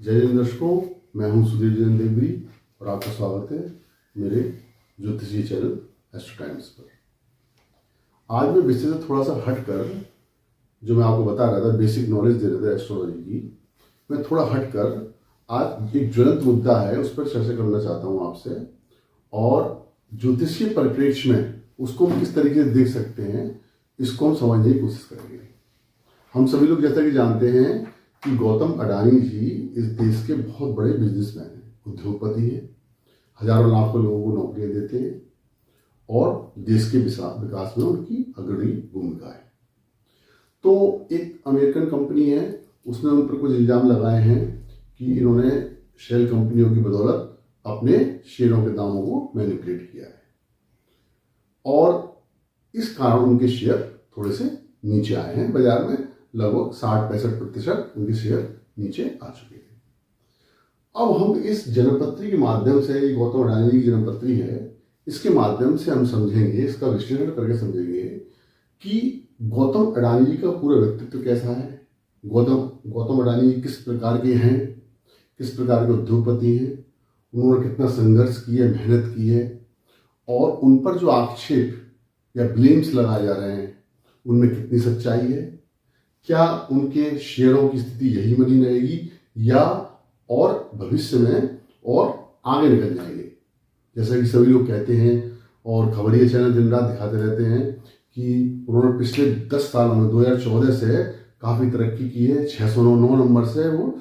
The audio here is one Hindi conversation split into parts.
जय जैन दर्शकों, मैं हूं सुधीर जैन देवरी और आपका स्वागत है मेरे ज्योतिषीय चैनल एस्ट्रो टाइम्स पर। आज मैं विषय से थोड़ा सा हटकर, जो मैं आपको बता रहा था, बेसिक नॉलेज दे रहा था एस्ट्रोलॉजी की, मैं थोड़ा हटकर आज एक ज्वलंत मुद्दा है उस पर चर्चा करना चाहता हूं आपसे, और ज्योतिषीय परिप्रेक्ष्य में उसको हम किस तरीके से देख सकते हैं इसको हम समझने की कोशिश करेंगे। हम सभी लोग जैसा कि जानते हैं कि गौतम अडानी जी इस देश के बहुत बड़े बिजनेसमैन हैं, उद्योगपति हैं, हजारों लाखों लोगों को नौकरियां देते हैं और देश के विकास में उनकी अग्रणी भूमिका है। तो एक अमेरिकन कंपनी है, उसने उन पर कुछ इल्जाम लगाए हैं कि इन्होंने शेल कंपनियों की बदौलत अपने शेयरों के दामों को मैनिपुलेट किया है और इस कारण उनके शेयर थोड़े से नीचे आए हैं। बाजार में लगभग 60-65% उनके शेयर नीचे आ चुके हैं। अब हम इस जन्मपत्री के माध्यम से, ये गौतम अडानी की जन्मपत्री है, इसके माध्यम से हम समझेंगे, इसका विश्लेषण करके समझेंगे कि गौतम अडानी जी का पूरा व्यक्तित्व कैसा है, गौतम अडानी जी किस प्रकार के हैं, किस प्रकार के उद्योगपति हैं, उन्होंने कितना संघर्ष किया, मेहनत की है, और उन पर जो आक्षेप या ब्लेम्स लगाए जा रहे हैं उनमें कितनी सच्चाई है, क्या उनके शेयरों की स्थिति यही बनी रहेगी या और भविष्य में और आगे निकल जाएंगे। जैसा कि सभी लोग कहते हैं और खबरिया चैनल दिन रात दिखाते रहते हैं कि उन्होंने पिछले 10 सालों में 2014 से काफ़ी तरक्की की है, 609 नंबर से वो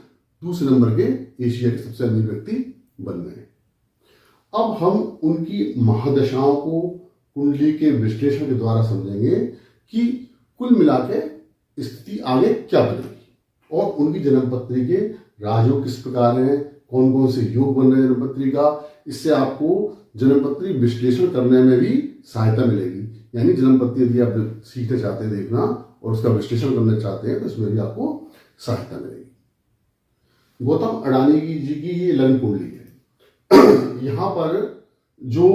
दूसरे नंबर के एशिया के सबसे अमीर व्यक्ति बन गए। अब हम उनकी महादशाओं को कुंडली के विश्लेषण के द्वारा समझेंगे कि कुल मिला के स्थिति आगे क्या बनेगी और उनकी जन्मपत्री के राजयोग किस प्रकार हैं, कौन कौन से योग बन रहे हैं जन्मपत्री का। इससे आपको जन्मपत्री विश्लेषण करने में भी सहायता मिलेगी। यानी जन्मपत्री यदि आप सीखना चाहते हैं देखना और उसका विश्लेषण करना चाहते हैं तो इसमें भी आपको सहायता मिलेगी। गौतम अडानी जी की ये लग्न कुंडली है। यहाँ पर जो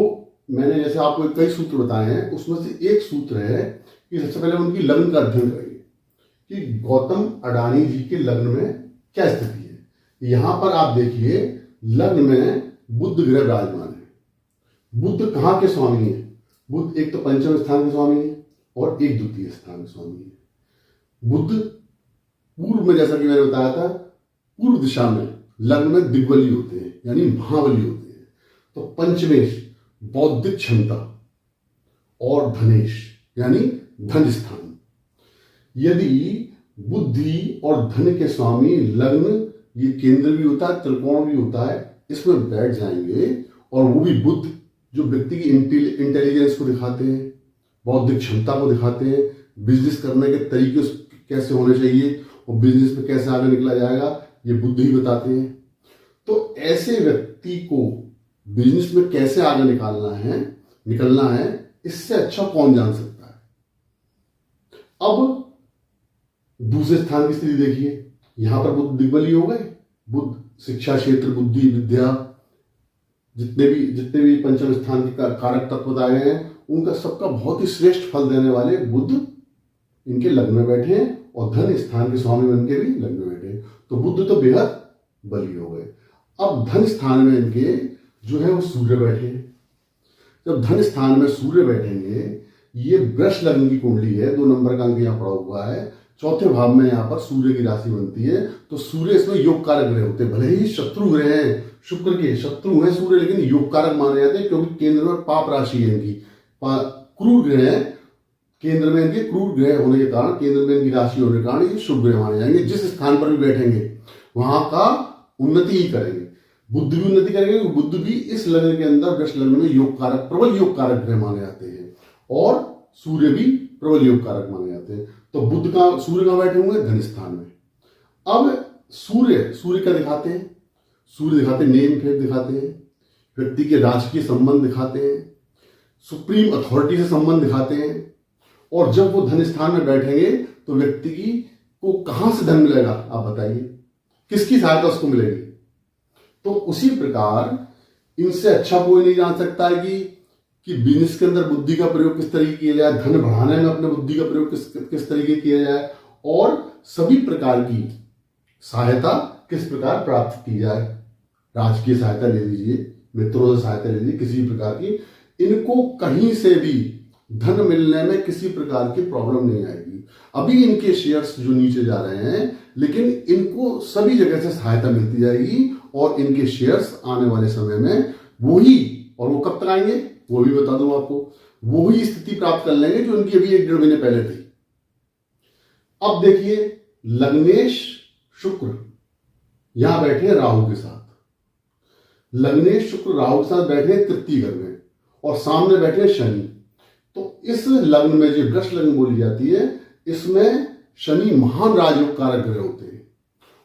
मैंने जैसे आपको कई सूत्र बताए हैं उसमें से एक सूत्र है कि सबसे पहले उनकी लग्न का अध्ययन करेंगे कि गौतम अडानी जी के लग्न में क्या स्थिति है। यहां पर आप देखिए लग्न में बुध ग्रह विराजमान है। बुध कहां के स्वामी है? बुध एक तो पंचम स्थान के स्वामी है और एक द्वितीय स्थान के स्वामी है। बुध पूर्व में, जैसा कि मैंने बताया था, पूर्व दिशा में लग्न में दिग्बली होते हैं यानी महाबली होते हैं। तो पंचमेश बौद्धिक क्षमता और धनेश यानी धन स्थान। यदि बुद्धि और धन के स्वामी लग्न, ये केंद्र भी होता है, त्रिकोण भी होता है, इसमें बैठ जाएंगे और वो भी बुध जो व्यक्ति की इंटेलिजेंस को दिखाते हैं, बौद्धिक क्षमता को दिखाते हैं, बिजनेस करने के तरीके कैसे होने चाहिए और बिजनेस में कैसे आगे निकला जाएगा, ये बुद्ध ही बताते हैं। तो ऐसे व्यक्ति को बिजनेस में कैसे आगे निकलना है, इससे अच्छा कौन जान सकता है। अब दूसरे स्थान की स्थिति देखिए, यहां पर बुध दिग्बली हो गए। बुध शिक्षा क्षेत्र, बुद्धि, विद्या, जितने भी पंचम स्थान के कारक तत्व बताए हैं उनका सबका बहुत ही श्रेष्ठ फल देने वाले बुध इनके लग्न में बैठे हैं और धन स्थान के स्वामी बन के भी लग्न में बैठे हैं। तो बुध तो बेहद बली हो गए। अब धन स्थान में इनके जो है वो सूर्य बैठे हैं। जब धन स्थान में सूर्य बैठेंगे, ये वृष लग्न की कुंडली है, 2 नंबर का अंक यहाँ पड़ा हुआ है, चौथे भाव में यहाँ पर सूर्य की राशि बनती है। तो सूर्य इसमें योग कारक ग्रह होते हैं। भले ही शत्रु ग्रह हैं, शुक्र के शत्रु हैं सूर्य, लेकिन योग कारक माने जाते हैं क्योंकि केंद्र में पाप राशि है इनकी, क्रूर ग्रह है केंद्र में इनके, क्रूर ग्रह होने के कारण, केंद्र में इनकी राशि होने के कारण ये शुभ ग्रह माने जाएंगे। जिस स्थान पर भी बैठेंगे वहां का उन्नति ही करेंगे। बुद्ध भी उन्नति करेंगे। बुद्ध भी इस लग्न के अंदर, वृष लग्न में योग कारक, प्रबल योग कारक ग्रह माने जाते हैं और सूर्य भी प्रबल योग कारक माने जाते हैं। तो सूर्य कहां बैठे होंगे? धन स्थान में। अब सूर्य क्या दिखाते हैं? सूर्य दिखाते हैं नेम फेम दिखाते हैं, व्यक्ति के राजकीय संबंध दिखाते हैं, सुप्रीम अथॉरिटी से संबंध दिखाते हैं। और जब वो धन स्थान में बैठेंगे तो व्यक्ति को कहां से धन मिलेगा आप बताइए, किसकी सहायता उसको मिलेगी। तो उसी प्रकार इनसे अच्छा कोई नहीं जान सकता है कि बिजनेस के अंदर बुद्धि का प्रयोग किस तरीके किया जाए, धन बढ़ाने में अपने बुद्धि का प्रयोग किस तरीके किया जाए और सभी प्रकार की सहायता किस प्रकार प्राप्त की जाए। राजकीय सहायता ले लीजिए, मित्रों से सहायता ले लीजिए, किसी प्रकार की इनको कहीं से भी धन मिलने में किसी प्रकार की प्रॉब्लम नहीं आएगी। अभी इनके शेयर्स जो नीचे जा रहे हैं, लेकिन इनको सभी जगह से सहायता मिलती जाएगी और इनके शेयर्स आने वाले समय में वही, और वो कब तक आएंगे वो भी बता दूं आपको, वही स्थिति प्राप्त कर लेंगे जो इनकी अभी 1-1.5 महीने पहले थी। अब देखिए, लग्नेश शुक्र यहां बैठे हैं राहु के साथ। लग्नेश शुक्र राहु के साथ बैठे हैं तृतीय घर में, और सामने बैठे हैं शनि। तो इस लग्न में जो वृष लग्न बोली जाती है, इसमें शनि महान राजयोग कारक ग्रह होते हैं।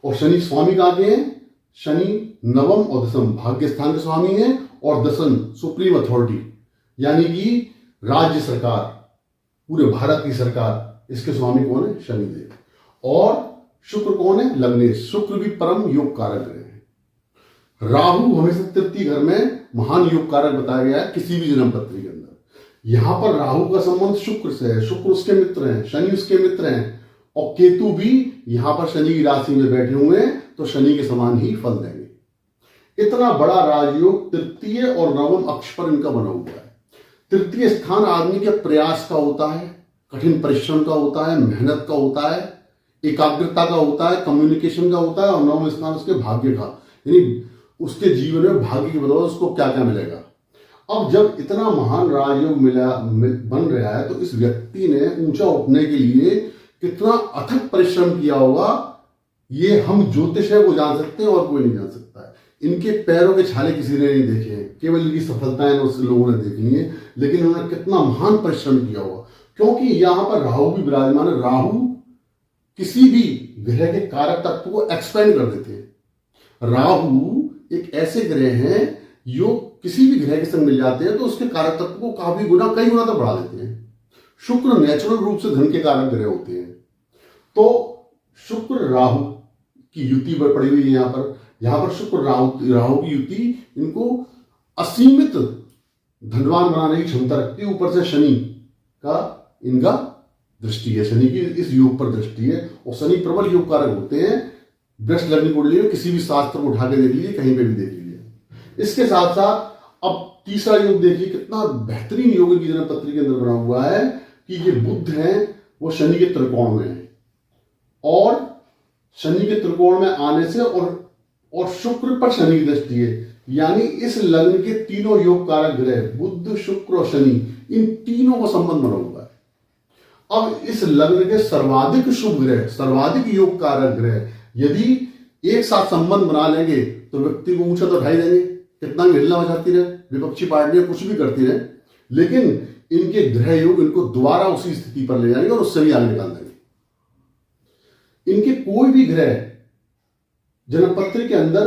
और शनि स्वामी कहाँ के हैं? शनि नवम और दसम भाग्य स्थान के स्वामी हैं, और दसम सुप्रीम अथॉरिटी यानी कि राज्य सरकार, पूरे भारत की सरकार, इसके स्वामी कौन है? शनिदेव। और शुक्र कौन है? लग्नेश। शुक्र भी परम योग कारक ग्रह है। राहु हमेशा तृतीय घर में महान योग कारक बताया गया है किसी भी जन्म पत्री के अंदर। यहां पर राहु का संबंध शुक्र से है, शुक्र उसके मित्र हैं, शनि उसके मित्र हैं, और केतु भी यहां पर शनि की राशि में बैठे हुए हैं, तो शनि के समान ही फल देंगे। इतना बड़ा राजयोग तृतीय और नवम अक्ष पर इनका बना हुआ है। तृतीय स्थान आदमी के प्रयास का होता है, कठिन परिश्रम का होता है, मेहनत का होता है, एकाग्रता का होता है, कम्युनिकेशन का होता है, और नवम स्थान उसके भाग्य का, यानी उसके जीवन में भाग्य की बदौलत उसको क्या क्या मिलेगा। अब जब इतना महान राजयोग बन रहा है, तो इस व्यक्ति ने ऊंचा उठने के लिए कितना अथक परिश्रम किया होगा, ये हम ज्योतिष है वो जान सकते हैं और कोई नहीं जान सकता है। इनके पैरों के छाले किसी ने नहीं देखे हैं, केवल इनकी सफलताएं उस लोगों ने देखी है, लेकिन उन्होंने कितना महान परिश्रम किया होगा। क्योंकि यहां पर राहु भी विराजमान है। राहु किसी भी ग्रह के कारक तत्व को एक्सपेंड कर देते हैं। राहु एक ऐसे ग्रह हैं जो किसी भी ग्रह के संग मिल जाते हैं तो उसके कारक तत्व को काफी गुना, कई गुना तक बढ़ा देते हैं। शुक्र नेचुरल रूप से धन के कारक ग्रह होते हैं। तो शुक्र राहु की युति पर पड़ी हुई है। यहां पर शुक्र राहु की युति इनको असीमित धनवान बनाने की क्षमता रखती है। ऊपर से शनि का इनका दृष्टि है, शनि की इस योग पर दृष्टि है, और शनि प्रबल योग कारक होते हैं। वृष लग्न को लिए किसी भी शास्त्र को उठा के देख लीजिए, कहीं पे भी देख लीजिए। इसके साथ साथ अब तीसरा योग देखिए, कितना बेहतरीन योग इनकी जन्म पत्री के अंदर बना हुआ है कि ये बुध है वो शनि के त्रिकोण में है, और शनि के त्रिकोण में आने से और शुक्र पर शनि की दृष्टि है, यानी इस लग्न के तीनों योग कारक ग्रह बुध, शुक्र और शनि, इन तीनों का संबंध बना हुआ है। अब इस लग्न के सर्वाधिक शुभ ग्रह, सर्वाधिक योग कारक ग्रह यदि एक साथ संबंध बना लेंगे तो व्यक्ति को ऊंचा तो उठाई देंगे, कितना भी हिलना बजाती रहे, विपक्षी पार्टियां कुछ भी करती रहे, लेकिन इनके ग्रह योग इनको दोबारा उसी स्थिति पर ले जाएंगे और उससे भी आगे निकाल देंगे। इनके कोई भी ग्रह जन्मपत्री के अंदर,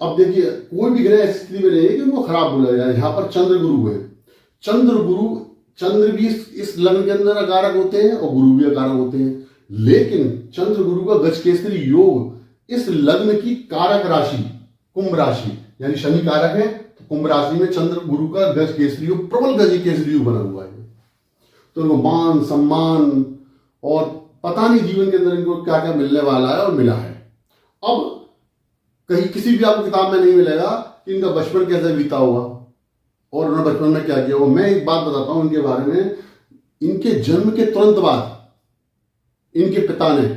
अब देखिए कोई भी ग्रह ऐसी स्थिति में नहीं है कि उनको खराब बोला जाए। यहां पर चंद्र गुरु है, चंद्र भी इस लग्न के अंदर अकारक होते हैं और गुरु भी अकारक होते हैं, लेकिन चंद्र गुरु का गजकेसरी योग इस लग्न की कारक राशि कुंभ राशि, यानी शनि कारक है तो कुंभ राशि में चंद्र गुरु का गज केसरी योग, प्रबल गज केसरी योग बना हुआ है। तो इनको मान सम्मान और पता नहीं जीवन के अंदर इनको क्या क्या मिलने वाला है और मिला है। अब कहीं किसी भी आपको किताब में नहीं मिलेगा कि इनका बचपन कैसे बीता होगा और उन्होंने बचपन में क्या किया होगा। मैं एक बात बताता हूं इनके बारे में, इनके जन्म के तुरंत बाद इनके पिता ने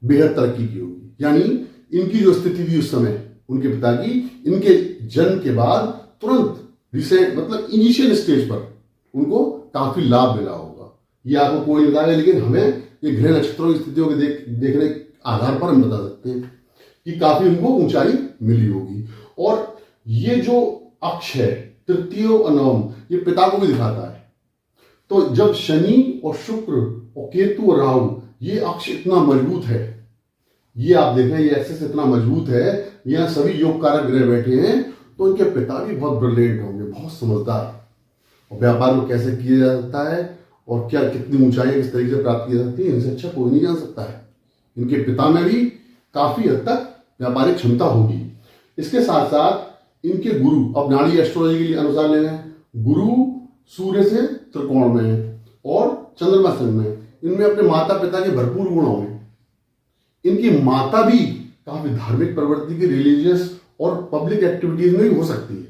बेहद तरक्की की होगी, यानी इनकी जो स्थिति थी उस समय उनके पिता की, इनके जन्म के बाद तुरंत रिसेंट मतलब इनिशियल स्टेज पर उनको काफी लाभ मिला होगा। ये आपको कोई नहीं बताएगा, लेकिन हमें ये ग्रह नक्षत्रों की स्थितियों के देखने के आधार पर हम बता सकते हैं कि काफी उनको ऊंचाई मिली होगी। और ये जो अक्ष है तृतीय और नवम, ये पिता को भी दिखाता है। तो जब शनि और शुक्र और केतु और राहु, ये अक्ष इतना मजबूत है, ये आप देखें ये एक्सेस इतना मजबूत है, यहाँ सभी योग कारक ग्रह बैठे हैं, तो इनके पिता भी बहुत ब्रिलियंट होंगे, बहुत समझदार। और व्यापार को कैसे किया जा सकता है और क्या कितनी ऊंचाई किस तरीके से प्राप्त की जा सकती है, इनसे अच्छा कोई नहीं जान सकता है। इनके पिता में भी काफी हद तक व्यापारिक क्षमता होगी। इसके साथ साथ इनके गुरु, अब नाड़ी एस्ट्रोलॉजी के अनुसार ले रहे हैं, गुरु सूर्य से त्रिकोण में है और चंद्रमा संग में, इनमें अपने माता पिता के भरपूर गुण होंगे। इनकी माता भी काफी धार्मिक प्रवृत्ति की, रिलीजियस और पब्लिक एक्टिविटीज में भी हो सकती है।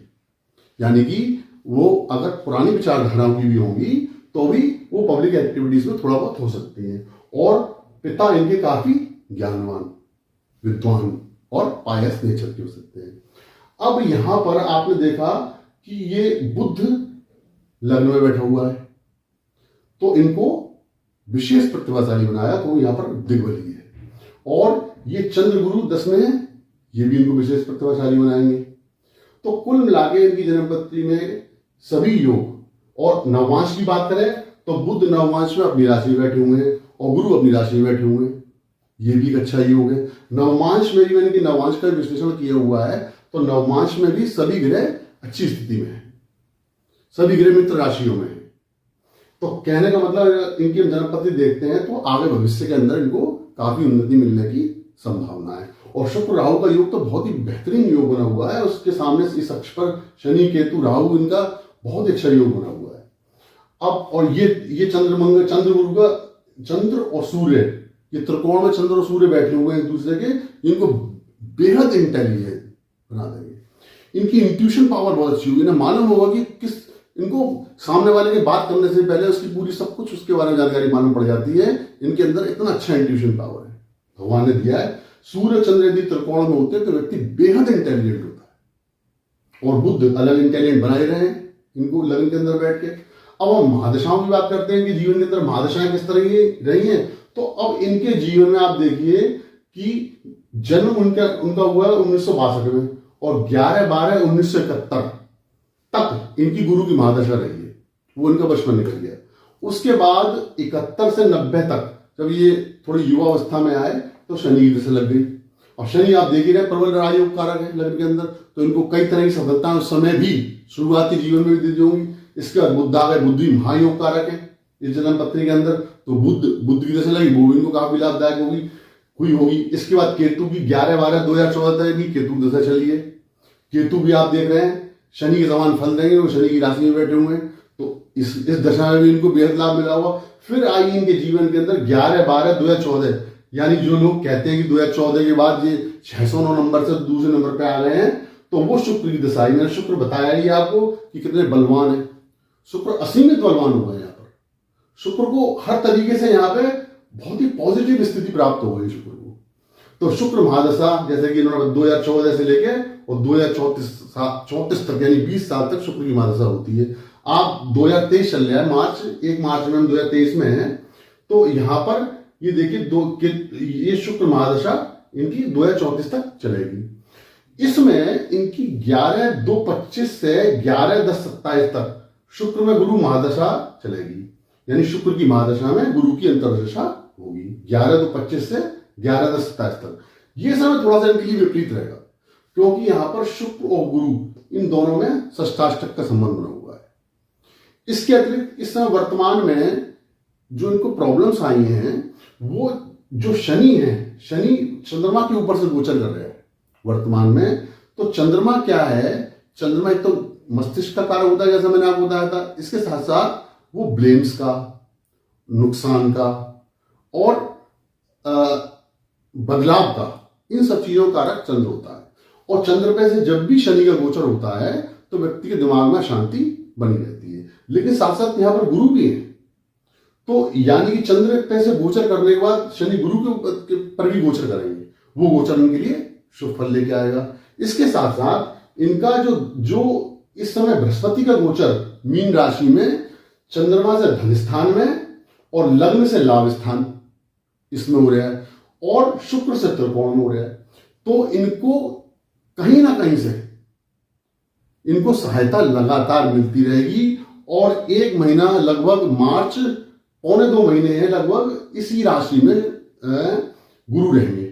यानी कि वो अगर पुरानी विचारधाराओं की भी होंगी तो भी वो पब्लिक एक्टिविटीज में थोड़ा बहुत हो सकती है। और पिता इनके काफी ज्ञानवान, विद्वान और पायस नेचर के हो सकते हैं। अब यहां पर आपने देखा कि ये बुध लग्न में बैठा हुआ है, तो इनको विशेष प्रतिभाशाली बनाया, तो यहां पर दिग्बली है। और ये चंद्र गुरु 10 में है, ये भी इनको विशेष प्रतिभाशाली बनाएंगे। तो कुल मिलाकर इनकी जन्मपत्री में सभी योग, और नववांश की बात करें तो बुध नववांश में अपनी राशि में बैठे हुए हैं और गुरु अपनी राशि में बैठे हुए हैं, ये भी एक अच्छा योग है। नववांश में भी मैंने कि नववांश का विश्लेषण किया हुआ है, तो नववांश में भी सभी ग्रह अच्छी स्थिति में है, सभी ग्रह मित्र राशियों में है। तो कहने का मतलब इनकी हम जन्मपत्री देखते हैं तो आगे भविष्य के अंदर इनको काफी उन्नति मिलने की संभावना है। और शुक्र राहु का योग तो बहुत ही बेहतरीन योग बना हुआ है, उसके सामने से इस अक्ष पर शनि केतु राहु, इनका बहुत ही अच्छा योग बना हुआ है। अब और ये चंद्र गुरु का, चंद्र और सूर्य, ये त्रिकोण में चंद्र और सूर्य बैठे हुए हैं एक दूसरे के, इनको बेहद इंटेलिजेंट बना देंगे। इनकी इंट्यूशन पावर बहुत अच्छी होगी, इन्हें मालूम होगा कि किस, इनको सामने वाले की बात करने से पहले उसकी पूरी सब कुछ उसके बारे में जानकारी मालूम पड़ जाती है। इनके अंदर इतना अच्छा इंट्यूशन पावर है, भगवान ने दिया है। सूर्य चंद्र यदि त्रिकोण में होते हैं तो व्यक्ति बेहद इंटेलिजेंट होता है, और बुध अलग इंटेलिजेंट बनाए रहे हैं इनको लग्न के अंदर बैठ के। अब हम महादशाओं की बात करते हैं कि जीवन के अंदर महादशाएं किस तरह की रही हैं। तो अब इनके जीवन में आप देखिए कि जन्म उनका हुआ 1962 में, और 11/12/1971 तक इनकी गुरु की महादशा रही है, वो इनका बचपन निकल गया। उसके बाद 71 से 90 तक जब ये थोड़ी युवावस्था में आए तो शनि की दशा लग गई। और शनि आप देख ही रहे प्रबल राजयोग कारक है लग्न के अंदर, तो इनको कई तरह की सफलता उस समय भी शुरुआती जीवन में भी दी होंगी। इसके बाद बुध आ गए, बुद्धि महायोग कारक है इस जन्म पत्री के अंदर, तो बुध की दशा लगी, वो इनको काफी लाभदायक होगी। इसके बाद केतु की 11/12/2014 तक भी केतु दशा चली है। केतु भी आप देख रहे हैं शनि के समान फल देंगे, वो शनि की राशि में बैठे हुए हैं, तो इस दशा में भी इनको बेहद लाभ मिला हुआ। फिर आई इनके जीवन के अंदर 11/12/2014, यानी जो लोग कहते हैं कि 2014 के बाद ये 609 नंबर से दूसरे नंबर पे आ गए हैं, तो वो शुक्र की दशा है। मैंने शुक्र बताया ही आपको कि कितने बलवान है, शुक्र असीमित बलवान हुआ है यहाँ पर। शुक्र को हर तरीके से यहाँ पे बहुत ही पॉजिटिव स्थिति प्राप्त हो गई शुक्र को। तो शुक्र महादशा, जैसे कि इन्होंने 2014 से लेके और 2034 तक, यानी 20 साल तक शुक्र की महादशा होती है। आप 2023 चल रहा है, 1 मार्च में हम 2023 में हैं, तो यहाँ पर ये देखिए ये शुक्र महादशा इनकी 2034 तक चलेगी। इसमें इनकी 11/2/25 से 11/10/27 तक शुक्र में गुरु महादशा चलेगी, यानी शुक्र की महादशा में गुरु की अंतर्दशा होगी 11/2/25 से 11/10/27 तक। ये समय थोड़ा सा इनके लिए विपरीत रहेगा, क्योंकि यहां पर शुक्र और गुरु इन दोनों में षष्ठाष्टक का संबंध बना हुआ है। इसके अतिरिक्त इस समय वर्तमान में जो इनको प्रॉब्लम्स आई हैं, वो जो शनि है, शनि चंद्रमा के ऊपर से गोचर कर रहे हैं वर्तमान में। तो चंद्रमा क्या है, चंद्रमा एक तो मस्तिष्क का कारक होता है, जैसा मैंने आपको बताया था। इसके साथ साथ वो ब्लेम्स का, नुकसान का और बदलाव का, इन सब चीजों का कारक चंद्र होता है। और चंद्र पे से जब भी शनि का गोचर होता है तो व्यक्ति के दिमाग में शांति बनी रहती है। लेकिन साथ साथ यहाँ पर गुरु भी है, तो यानी कि चंद्र पे से गोचर करने के बाद शनि गुरु के पर भी गोचर करेंगे, वो गोचर इनके लिए शुभ फल लेके आएगा। इसके साथ साथ इनका जो इस समय बृहस्पति का गोचर मीन राशि में, चंद्रमा से धन स्थान में और लग्न से लाभ स्थान इसमें हो रहा है, और शुक्र से त्रिकोण में हो रहा है, तो इनको कहीं ना कहीं से इनको सहायता लगातार मिलती रहेगी। और 1 महीना लगभग मार्च, 1.25 महीने हैं लगभग, इसी राशि में गुरु रहेंगे।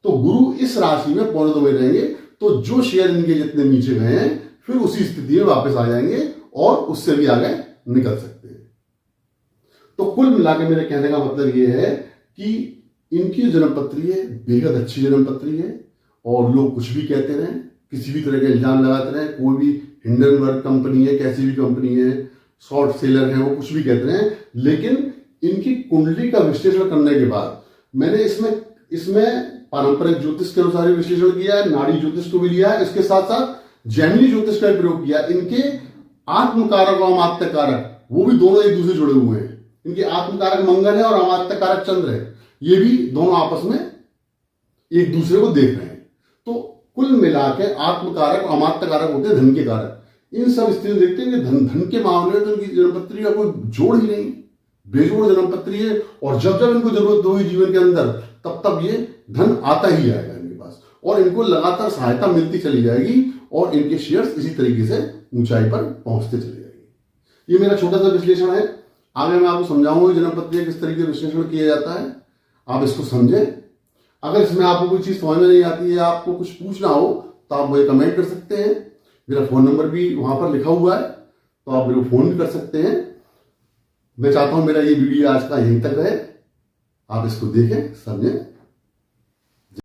तो गुरु इस राशि में 1.25 महीने रहेंगे, तो जो शेयर इनके जितने नीचे गए हैं फिर उसी स्थिति में वापस आ जाएंगे और उससे भी आगे निकल सकते हैं। तो कुल मिलाकर मेरे कहने का मतलब यह है कि इनकी जन्मपत्री है बेहद अच्छी जन्मपत्री है, और लोग कुछ भी कहते रहें, किसी भी तरह के इल्जाम लगाते रहें, कोई भी हिंडनबर्ग कंपनी है, कैसी भी कंपनी है, शॉर्ट सेलर है, वो कुछ भी कहते रहें, लेकिन इनकी कुंडली का विश्लेषण करने के बाद मैंने इसमें पारंपरिक ज्योतिष के अनुसार ही विश्लेषण किया है, नाड़ी ज्योतिष को भी लिया है, इसके साथ साथ जैमिनी ज्योतिष का भी प्रयोग किया। इनके आत्मकारक और अमात्य कारक वो भी दोनों एक दूसरे जुड़े हुए हैं। इनके आत्मकारक मंगल है और अमात्य कारक चंद्र है, ये भी दोनों आपस में एक दूसरे को देख रहे हैं। तो कुल मिला के आत्मकारक और अमात्य कारक होते हैं धन के कारक। इन सब स्थितियों देखते हैं कि धन के मामले में तो इनकी जन्मपत्री का कोई जोड़ ही नहीं, बेजोड़ जन्मपत्री है। और जब जब इनको जरूरत होगी जीवन के अंदर तब तब ये धन आता ही आएगा इनके पास, और इनको लगातार सहायता मिलती चली जाएगी और इनके शेयर्स इसी तरीके से ऊंचाई पर पहुंचते चले जाएंगे। ये मेरा छोटा सा विश्लेषण है। आगे मैं आपको समझाऊंगा जन्मपत्री किस तरीके से विश्लेषण किया जाता है, आप इसको समझें। अगर इसमें आपको कोई चीज समझ में नहीं आती है, आपको कुछ पूछना हो तो आप मुझे कमेंट कर सकते हैं। मेरा फोन नंबर भी वहां पर लिखा हुआ है, तो आप मेरे को फोन भी कर सकते हैं। मैं चाहता हूं मेरा ये वीडियो आज का यहीं तक रहे, आप इसको देखें, समझें।